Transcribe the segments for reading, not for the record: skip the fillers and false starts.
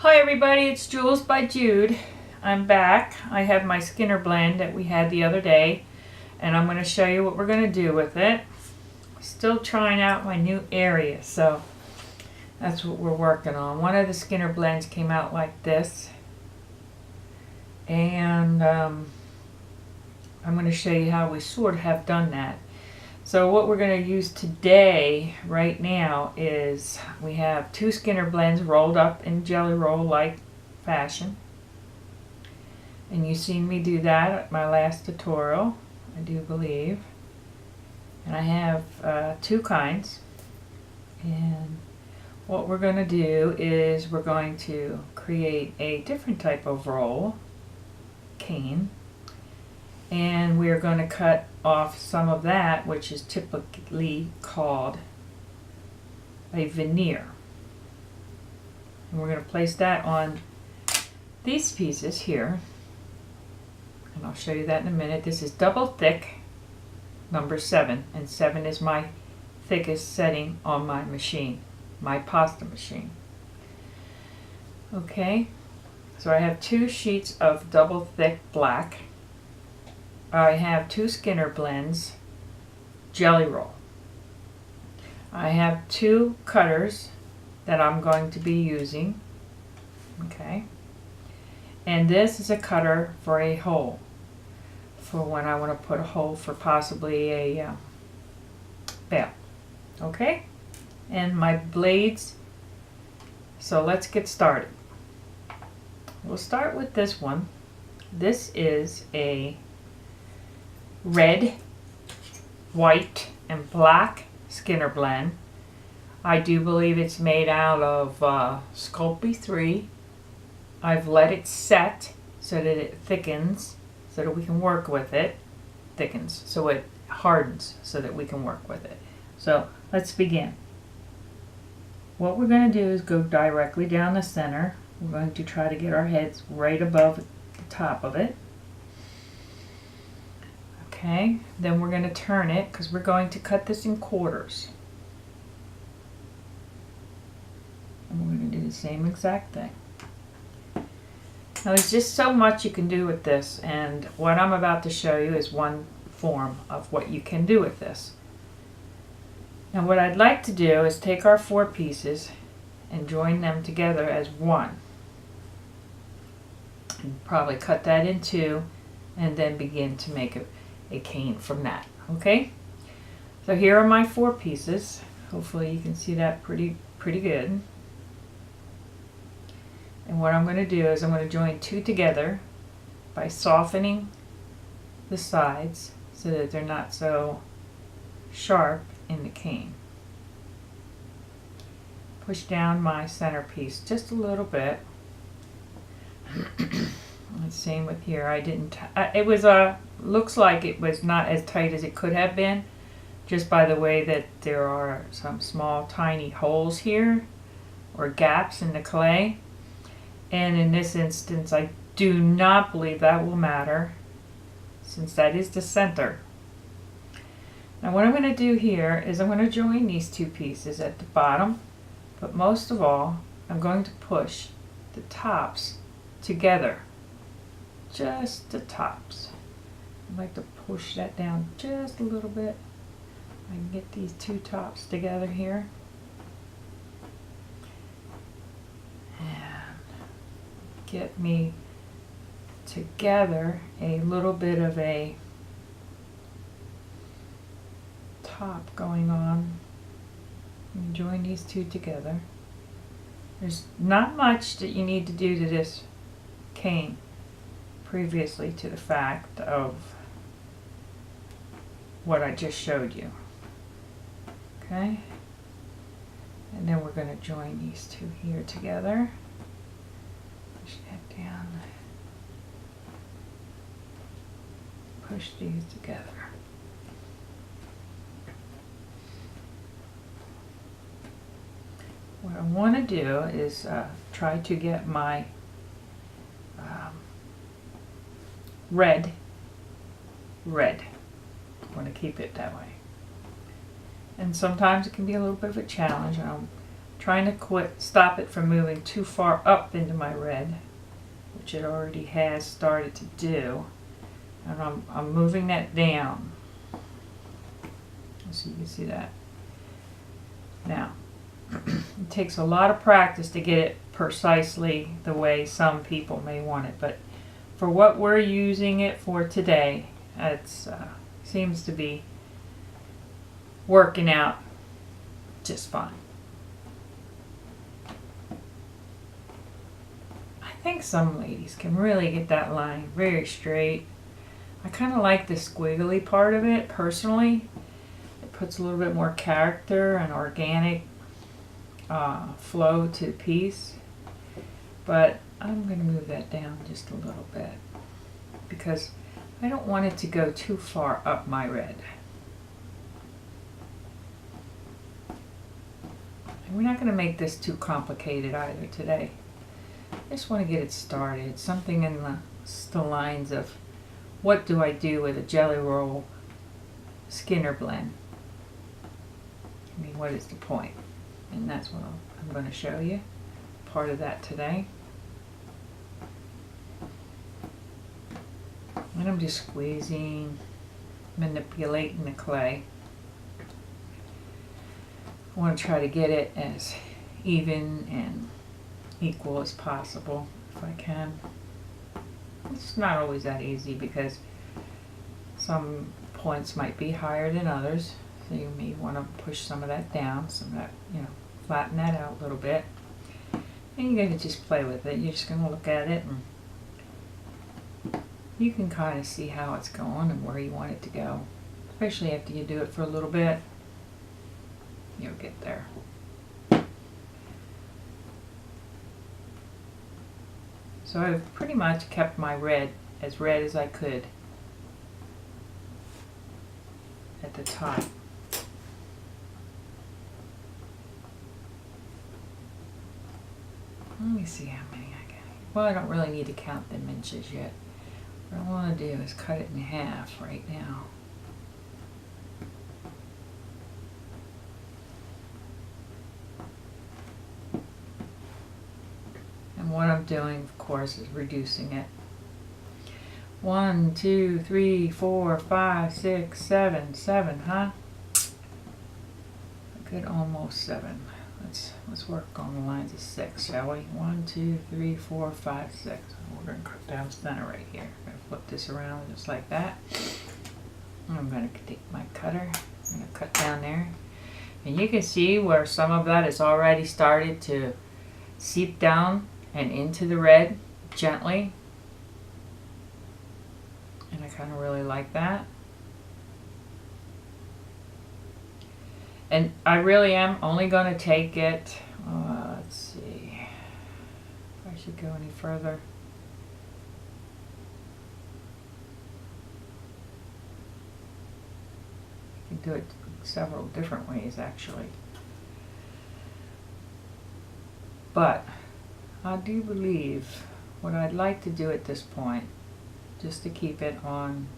Hi everybody, it's Jules by Jude. I'm back. I have my Skinner blend that we had the other day, and I'm going to show you what we're going to do with it. Still trying out my new area, so that's what we're working on. One of the Skinner blends came out like this, and I'm going to show you how we sort of have done that. So what we're going to use today, right now, is we have two Skinner blends rolled up in jelly roll-like fashion. And you've seen me do that at my last tutorial, I do believe. And I have two kinds. And what we're going to do is we're going to create a different type of roll, cane. And we're going to cut off some of that, which is typically called a veneer. And we're going to place that on these pieces here. And I'll show you that in a minute. This is double thick, number 7. And 7 is my thickest setting on my machine, my pasta machine. Okay, so I have 2 sheets of double thick black. I have 2 Skinner blends, jelly roll. I have 2 cutters that I'm going to be using. Okay. And this is a cutter for a hole, for when I want to put a hole for possibly a bell. Okay. And my blades. So let's get started. We'll start with this one. This is a red, white, and black Skinner blend. I do believe it's made out of Sculpey 3. I've let it set so that it thickens, so that we can work with it. Thickens, so it hardens, so that we can work with it. So let's begin. What we're going to do is go directly down the center. We're going to try to get our heads right above the top of it. Okay, then we're going to turn it because we're going to cut this in quarters. And we're going to do the same exact thing. Now there's just so much you can do with this, and what I'm about to show you is one form of what you can do with this. Now what I'd like to do is take our 4 pieces and join them together as one. And probably cut that in 2 and then begin to make a cane from that. Okay? So here are my 4 pieces. Hopefully you can see that pretty good. And what I'm going to do is I'm going to join 2 together by softening the sides so that they're not so sharp in the cane. Push down my centerpiece just a little bit. Same with here. I didn't. It was looks like it was not as tight as it could have been, just by the way that there are some small, tiny holes here, or gaps in the clay. And in this instance, I do not believe that will matter, since that is the center. Now what I'm going to do here is I'm going to join these 2 pieces at the bottom, but most of all, I'm going to push the tops together. Just the tops. I'd like to push that down just a little bit. I can get these 2 tops together here. Get me together a little bit of a top going on. And join these 2 together. There's not much that you need to do to this cane previously to the fact of what I just showed you. Okay? And then we're going to join these 2 here together. Push that down. Push these together. What I want to do is try to get my red. I want to keep it that way. And sometimes it can be a little bit of a challenge. trying to stop it from moving too far up into my red, which it already has started to do. And I'm moving that down, so you can see that. Now, it takes a lot of practice to get it precisely the way some people may want it, but for what we're using it for today, it seems to be working out just fine. I think some ladies can really get that line very straight. I kind of like the squiggly part of it personally. It puts a little bit more character and organic flow to the piece. But I'm going to move that down just a little bit because I don't want it to go too far up my red. And we're not going to make this too complicated either today. I just want to get it started. Something in the lines of, what do I do with a Jelly Roll Skinner blend? I mean, what is the point? And that's what I'm going to show you. Part of that today. And I'm just squeezing, manipulating the clay. I want to try to get it as even and equal as possible if I can. It's not always that easy because some points might be higher than others, so you may want to push some of that down, some of that, flatten that out a little bit. And you're going to just play with it. You're just going to look at it and you can kind of see how it's going and where you want it to go. Especially after you do it for a little bit, you'll get there. So I've pretty much kept my red as I could at the top. Let me see how many I got. Well, I don't really need to count them inches yet. What I want to do is cut it in half right now. And what I'm doing, of course, is reducing it. 1, 2, 3, 4, 5, 6, 7, 7, huh? A good almost 7. Let's work on the lines of 6, shall we? 1, 2, 3, 4, 5, 6. We're going to cut down center right here. I'm going to flip this around just like that. I'm going to take my cutter. I'm going to cut down there. And you can see where some of that has already started to seep down and into the red gently. And I kind of really like that. And I really am only going to take it, let's see if I should go any further. You can do it several different ways actually. But I do believe what I'd like to do at this point, just to keep it on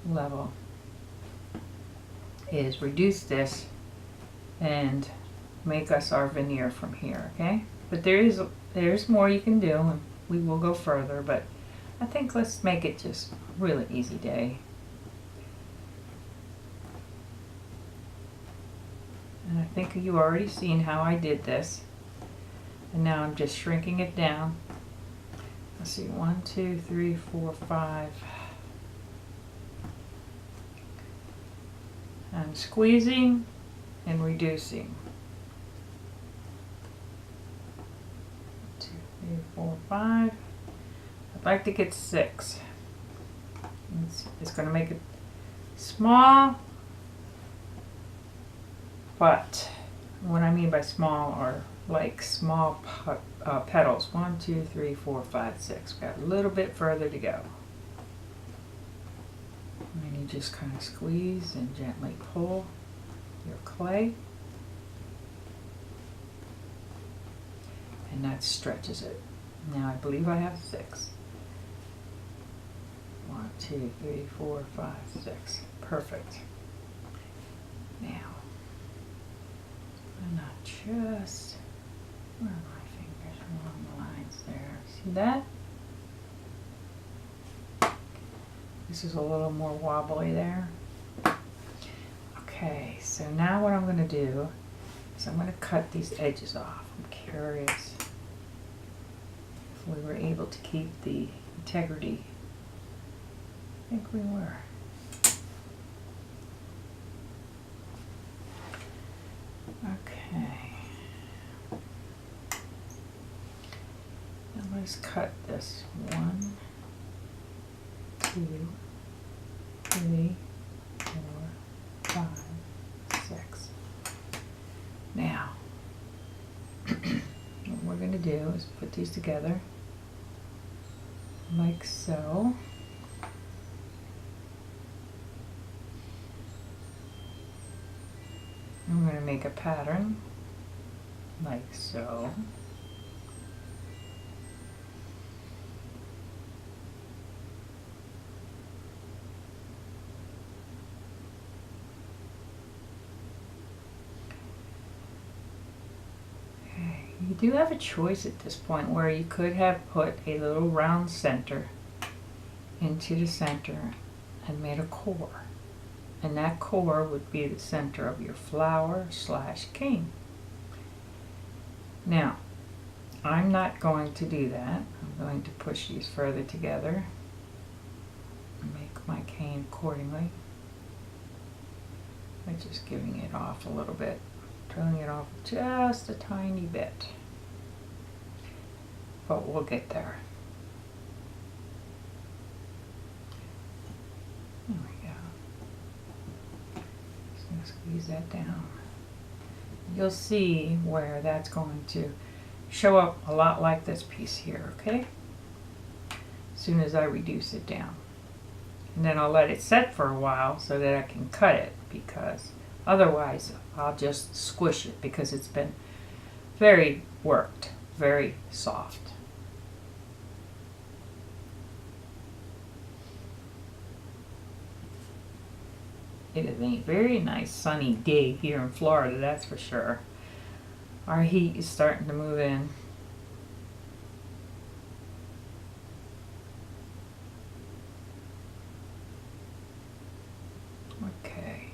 level, is reduce this and make us our veneer from here, okay? But there's more you can do, and we will go further, but I think let's make it just a really easy day. And I think you've already seen how I did this. And now I'm just shrinking it down. Let's see, 1, 2, 3, 4, 5. I'm squeezing and reducing. 2, 3, 4, 5. I'd like to get 6. It's going to make it small, but what I mean by small are like small petals. 1, 2, 3, 4, 5, 6. We've got a little bit further to go. And you just kind of squeeze and gently pull your clay. And that stretches it. Now I believe I have 6. 1, 2, 3, 4, 5, 6. Perfect. Now, I'm not just, where are my fingers along the lines there? See that? This is a little more wobbly there. Okay, so now what I'm going to do is I'm going to cut these edges off. I'm curious if we were able to keep the integrity. I think we were. Okay. Now let's cut this 1, 2, 3, 4, 5, 6. Now, what we're going to do is put these together like so. I'm going to make a pattern like so. You do have a choice at this point where you could have put a little round center into the center and made a core. And that core would be the center of your flower / cane. Now, I'm not going to do that. I'm going to push these further together and make my cane accordingly by just giving it off a little bit, turning it off just a tiny bit. But we'll get there. There we go. Just going to squeeze that down. You'll see where that's going to show up a lot like this piece here, okay? As soon as I reduce it down. And then I'll let it set for a while so that I can cut it, because otherwise I'll just squish it because it's been very worked, very soft. It is a very nice sunny day here in Florida, that's for sure. Our heat is starting to move in. Okay.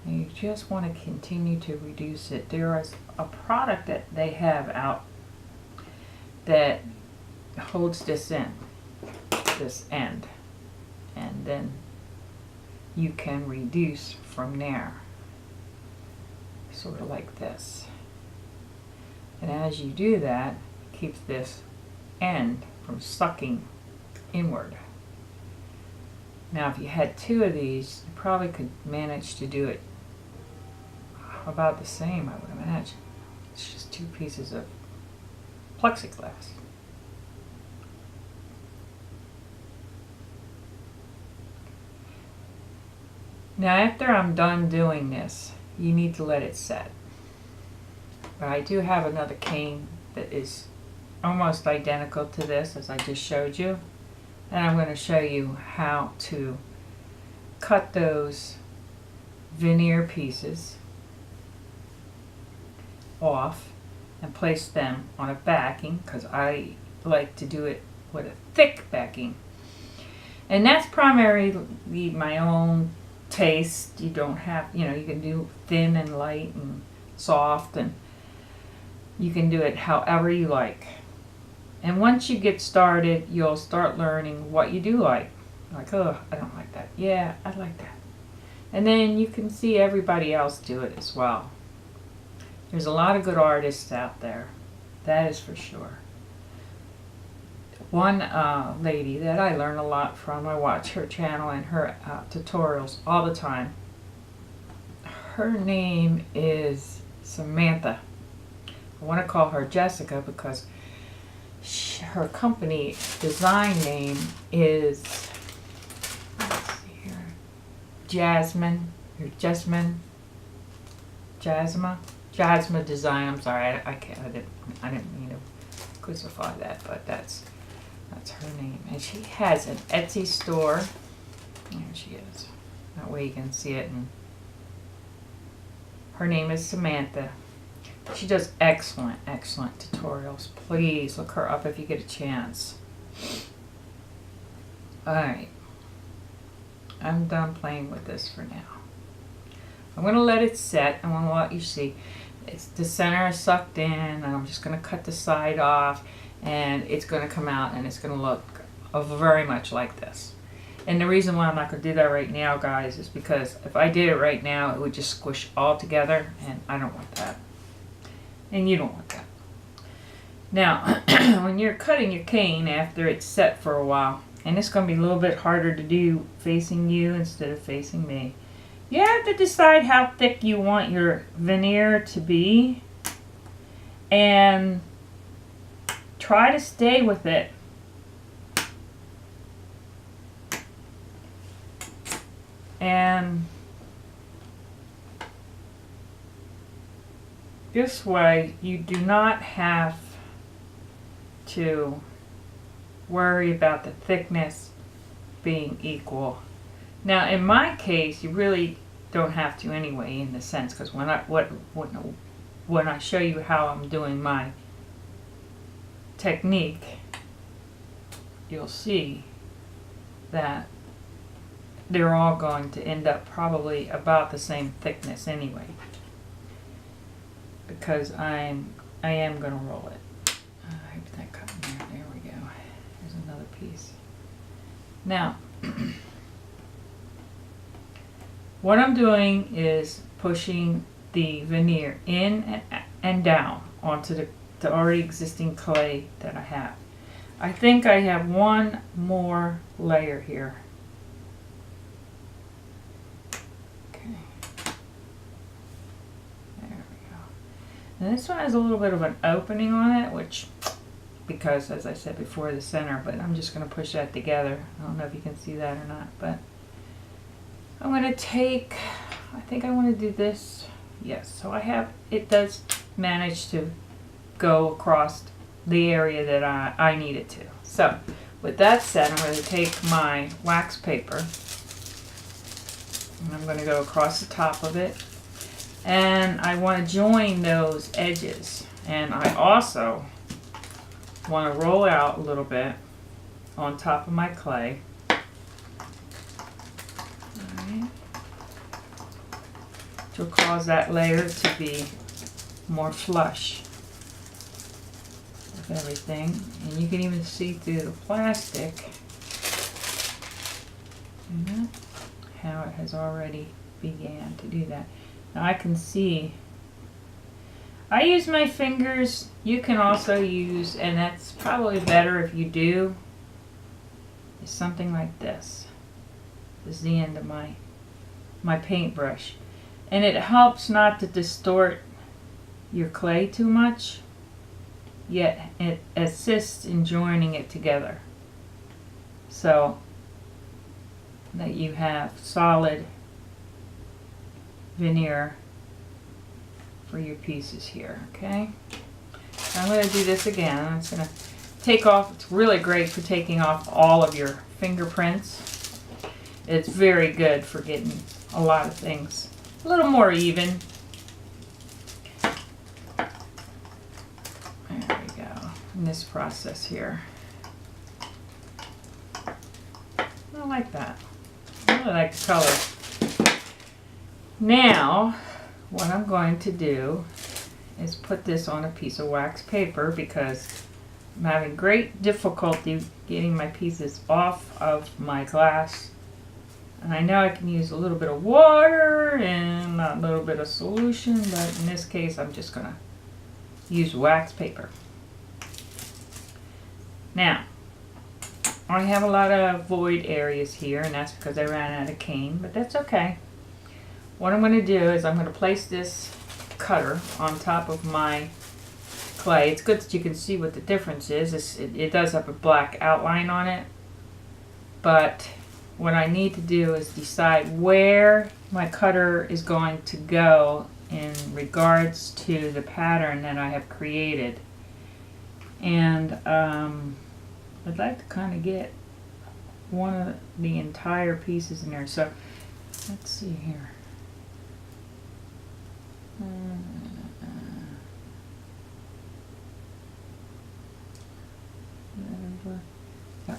And you just want to continue to reduce it. There is a product that they have out that holds this in, this end, and then you can reduce from there, sort of like this. And as you do that, it keeps this end from sucking inward. Now if you had 2 of these, you probably could manage to do it about the same, I would imagine. It's just 2 pieces of plexiglass. Now after I'm done doing this, you need to let it set. But I do have another cane that is almost identical to this, as I just showed you. And I'm going to show you how to cut those veneer pieces off and place them on a backing, because I like to do it with a thick backing. And that's primarily my own taste. You don't have, you can do thin and light and soft, and you can do it however you like. And once you get started, you'll start learning what you do like. Like, oh, I don't like that. Yeah, I like that. And then you can see everybody else do it as well. There's a lot of good artists out there. That is for sure. One lady that I learn a lot from, I watch her channel and her tutorials all the time. Her name is Samantha. I want to call her Jessica because her company design name is, let's see here, Jasmine Design. I'm sorry, I didn't mean to crucify that, but that's her name. And she has an Etsy store. There she is. That way you can see it and Her name is Samantha. She does excellent, excellent tutorials. Please look her up if you get a chance. Alright. I'm done playing with this for now. I'm going to let it set. I want to let you see. The center is sucked in, and I'm just going to cut the side off, and it's going to come out, and it's going to look very much like this. And the reason why I'm not going to do that right now, guys, is because if I did it right now, it would just squish all together, and I don't want that. And you don't want that. Now, when you're cutting your cane after it's set for a while, and it's going to be a little bit harder to do facing you instead of facing me, you have to decide how thick you want your veneer to be and try to stay with it. And this way you do not have to worry about the thickness being equal. Now in my case you really don't have to anyway, in the sense, because when I show you how I'm doing my technique, you'll see that they're all going to end up probably about the same thickness anyway, because I am going to roll it. I hope that cut in there. There we go. There's another piece. Now what I'm doing is pushing the veneer in and down onto the already existing clay that I have. I think I have one more layer here. Okay. There we go. And this one has a little bit of an opening on it, which, because as I said before, the center, but I'm just going to push that together. I don't know if you can see that or not, but I'm going to take, I think I want to do this. Yes, so I have, it does manage to go across the area that I need it to. So with that said, I'm going to take my wax paper and I'm going to go across the top of it, and I want to join those edges, and I also want to roll out a little bit on top of my clay. To cause that layer to be more flush with everything. And you can even see through the plastic how it has already began to do that. Now I can see, I use my fingers. You can also use, and that's probably better if you do, is something like this. This is the end of my paintbrush. And it helps not to distort your clay too much, yet it assists in joining it together so that you have solid veneer for your pieces here. Okay, I'm going to do this again. It's going to take off. It's really great for taking off all of your fingerprints. It's very good for getting a lot of things a little more even. There we go. In this process here, I like that. I really like the color. Now what I'm going to do is put this on a piece of wax paper, because I'm having great difficulty getting my pieces off of my glass. And I know I can use a little bit of water and a little bit of solution, but in this case I'm just going to use wax paper. Now, I have a lot of void areas here, and that's because I ran out of cane, but that's okay. What I'm going to do is I'm going to place this cutter on top of my clay. It's good that you can see what the difference is. It does have a black outline on it, but what I need to do is decide where my cutter is going to go in regards to the pattern that I have created. And I'd like to kind of get one of the entire pieces in there. So let's see here.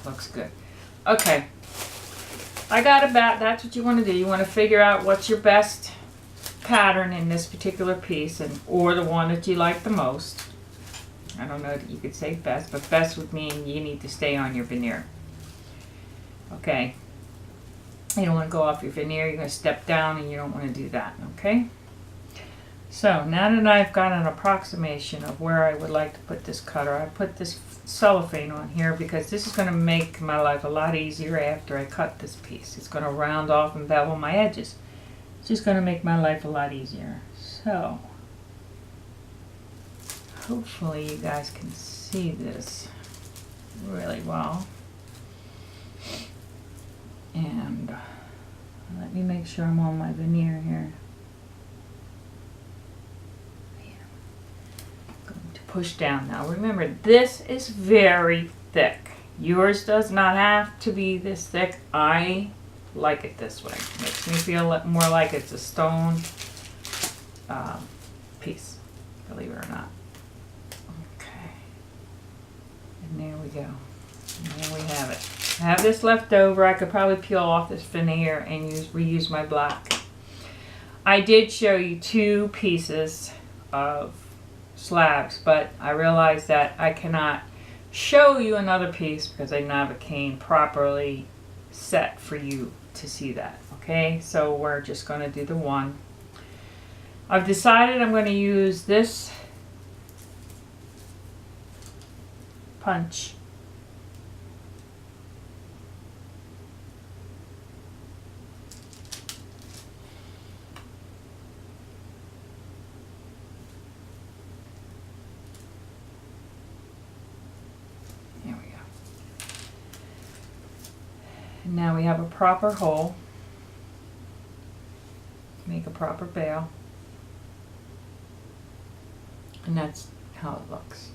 looks good. Okay. That's what you want to do. You want to figure out what's your best pattern in this particular piece, or the one that you like the most. I don't know that you could say best, but best would mean you need to stay on your veneer. Okay. You don't want to go off your veneer. You're going to step down, and you don't want to do that. Okay. So now that I've got an approximation of where I would like to put this cutter, I put this cellophane on here because this is going to make my life a lot easier after I cut this piece. It's going to round off and bevel my edges. It's just going to make my life a lot easier. So hopefully you guys can see this really well. And let me make sure I'm on my veneer here. Push down now. Remember, this is very thick. Yours does not have to be this thick. I like it this way. It makes me feel more like it's a stone piece, believe it or not. Okay. And there we go. And there we have it. I have this left over. I could probably peel off this veneer and reuse my black. I did show you 2 pieces of slabs, but I realized that I cannot show you another piece because I don't have a cane properly set for you to see that. Okay, so we're just going to do the one. I've decided I'm going to use this punch. And now we have a proper hole. Make a proper bail. And that's how it looks.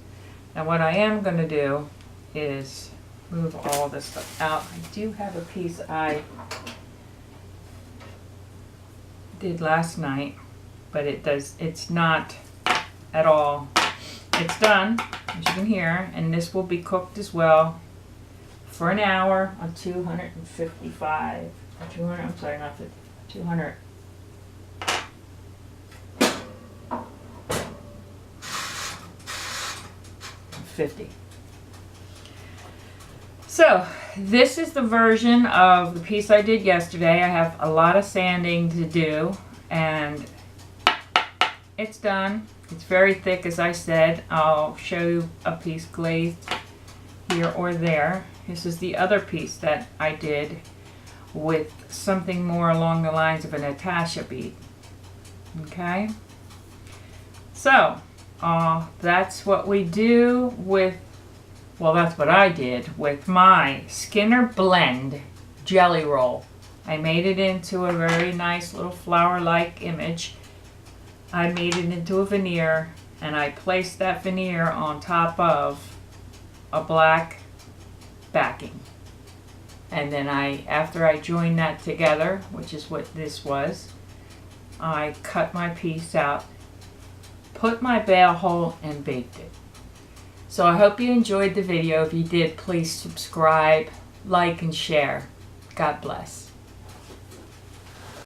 Now what I am going to do is move all this stuff out. I do have a piece I did last night, but it's not at all. It's done, as you can hear, and this will be cooked as well for an hour on 255, 200, I'm sorry, not 50, 200. So this is the version of the piece I did yesterday. I have a lot of sanding to do, and it's done. It's very thick, as I said. I'll show you a piece glazed here or there. This is the other piece that I did with something more along the lines of a Natasha bead. Okay, so that's what we do with, well, that's what I did with my Skinner Blend Jelly Roll. I made it into a very nice little flower-like image. I made it into a veneer, and I placed that veneer on top of a black backing. And then after I joined that together, which is what this was, I cut my piece out, put my bail hole, and baked it. So I hope you enjoyed the video. If you did, please subscribe, like, and share. God bless.